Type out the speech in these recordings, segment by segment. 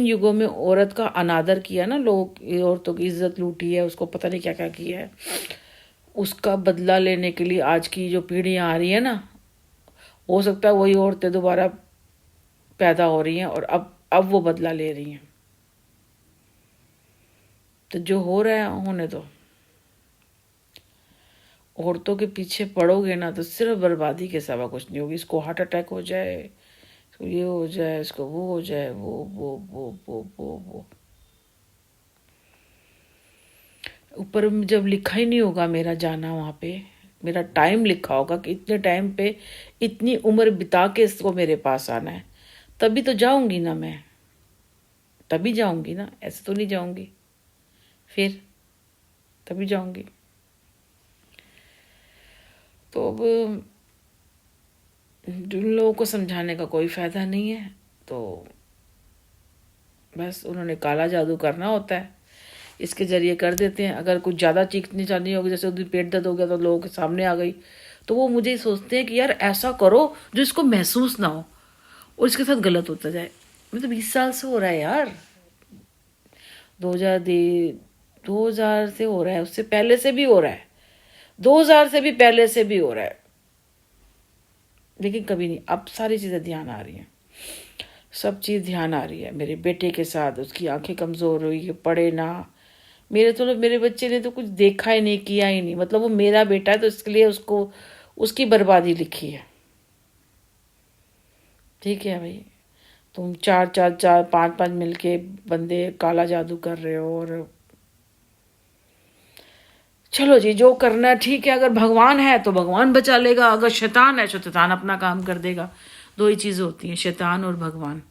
इन युगों में औरत का अनादर किया ना लोग, औरतों की इज्जत लूटी है, उसको पता नहीं क्या क्या किया है, उसका बदला लेने के लिए आज की जो पीढ़ियां आ रही है ना, हो सकता है वही औरतें दोबारा पैदा हो रही हैं और अब वो बदला ले रही हैं। तो जो हो रहा है होने दो। औरतों के पीछे पड़ोगे ना तो सिर्फ बर्बादी के सिवा कुछ नहीं होगी। इसको हार्ट अटैक हो जाए, इसको ये हो जाए, इसको वो हो जाए, वो ऊपर में जब लिखा ही नहीं होगा मेरा जाना, वहाँ पे मेरा टाइम लिखा होगा कि इतने टाइम पे इतनी उम्र बिता के इसको मेरे पास आना है, तभी तो जाऊंगी ना मैं, तभी जाऊंगी ना, ऐसे तो नहीं जाऊंगी, फिर तभी जाऊंगी। तो अब जिन लोगों को समझाने का कोई फायदा नहीं है, तो बस उन्होंने काला जादू करना होता है, इसके जरिए कर देते हैं। अगर कुछ ज़्यादा चीखनी चाहनी होगी, जैसे उस दिन पेट दर्द हो गया तो लोगों के सामने आ गई, तो वो मुझे सोचते हैं कि यार ऐसा करो जो इसको महसूस ना हो और इसके साथ गलत होता जाए। मैं तो 20 साल से हो रहा है यार, 2000 से हो रहा है, उससे पहले से भी हो रहा है, 2000 से भी पहले से भी हो रहा है, लेकिन कभी नहीं। अब सारी चीज़ें ध्यान आ रही हैं, सब चीज़ ध्यान आ रही है। मेरे बेटे के साथ उसकी आंखें कमज़ोर हुई है, पढ़े ना, मेरे बच्चे ने तो कुछ देखा ही नहीं, किया ही नहीं, मतलब वो मेरा बेटा है तो इसके लिए उसको उसकी बर्बादी लिखी है। ठीक है भाई, तुम चार चार चार पांच पांच मिलके बंदे काला जादू कर रहे हो, और चलो जी जो करना है ठीक है। अगर भगवान है तो भगवान बचा लेगा, अगर शैतान है तो शैतान अपना काम कर देगा। दो ही चीज़ें होती हैं, शैतान और भगवान।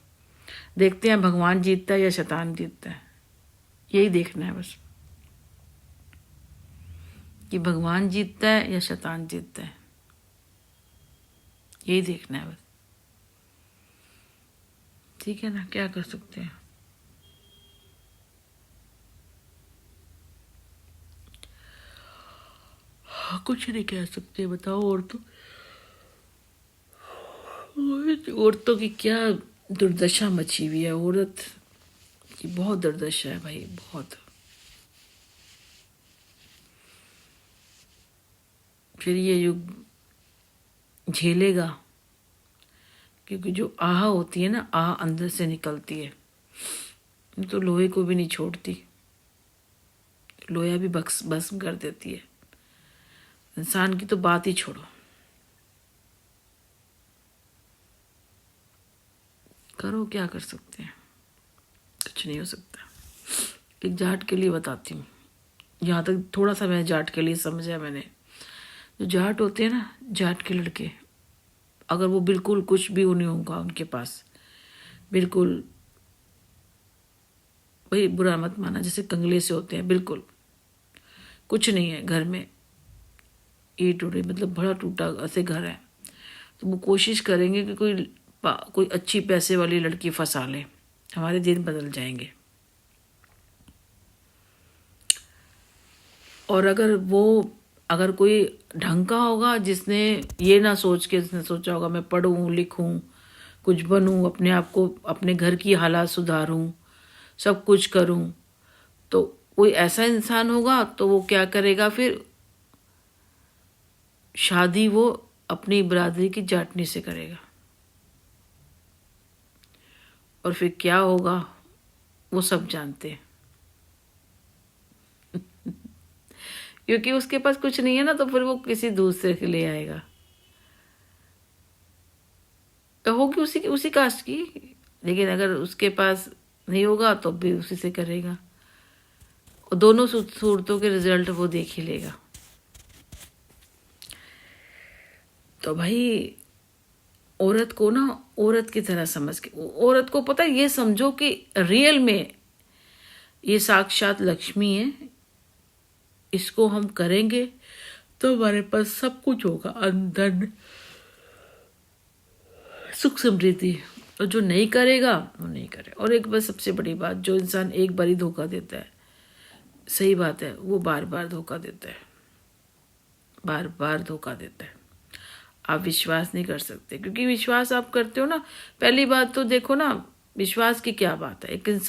देखते हैं भगवान जीतता है या शैतान जीतता है, यही देखना है बस, कि भगवान जीतता है या शैतान जीतता है, यही देखना है बस। ठीक है ना, क्या कर सकते हैं। कुछ नहीं कह सकते, बताओ। औरतों की क्या दुर्दशा मची हुई है, औरत की बहुत दुर्दशा है भाई, बहुत। फिर ये युग झेलेगा, क्योंकि जो आह होती है ना, आह अंदर से निकलती है, तो लोहे को भी नहीं छोड़ती, लोहा भी बक्स भस्म कर देती है। इंसान की तो बात ही छोड़ो, करो क्या कर सकते हैं, कुछ नहीं हो सकता। एक जाट के लिए बताती हूँ, यहाँ तक थोड़ा सा मैं जाट के लिए समझा मैंने। जो जाट होते हैं ना, जाट के लड़के, अगर वो बिल्कुल कुछ भी नहीं होगा उनके पास, बिल्कुल, भाई बुरा मत माना, जैसे कंगले से होते हैं, बिल्कुल कुछ नहीं है घर में, ईट उड़े, मतलब बड़ा टूटा ऐसे घर है, तो वो कोशिश करेंगे कि कोई अच्छी पैसे वाली लड़की फंसा ले, हमारे दिन बदल जाएंगे। और अगर कोई ढंग का होगा, जिसने ये ना सोच के, जिसने सोचा होगा मैं पढ़ूं लिखूं, कुछ बनूं, अपने आप को, अपने घर की हालात सुधारूं, सब कुछ करूं, तो कोई ऐसा इंसान होगा तो वो क्या करेगा फिर, शादी वो अपनी बरादरी की जाटनी से करेगा, और फिर क्या होगा वो सब जानते हैं। क्योंकि उसके पास कुछ नहीं है ना, तो फिर वो किसी दूसरे के लिए आएगा, तो होगी उसी कास्ट की, लेकिन अगर उसके पास नहीं होगा तो भी उसी से करेगा, और दोनों सूरतों के रिजल्ट वो देख ही लेगा। तो भाई औरत को ना औरत की तरह समझ के, औरत को पता है, ये समझो कि रियल में ये साक्षात लक्ष्मी है, इसको हम करेंगे तो हमारे पास सब कुछ होगा, अंदर सुख समृद्धि। और जो नहीं करेगा वो नहीं करे। और एक बार सबसे बड़ी बात, जो इंसान एक बार ही धोखा देता है, सही बात है, वो बार बार धोखा देता है, बार बार धोखा देता है। आप विश्वास नहीं कर सकते, क्योंकि विश्वास आप करते हो ना, पहली बात तो देखो ना, विश्वास की क्या बात है? एक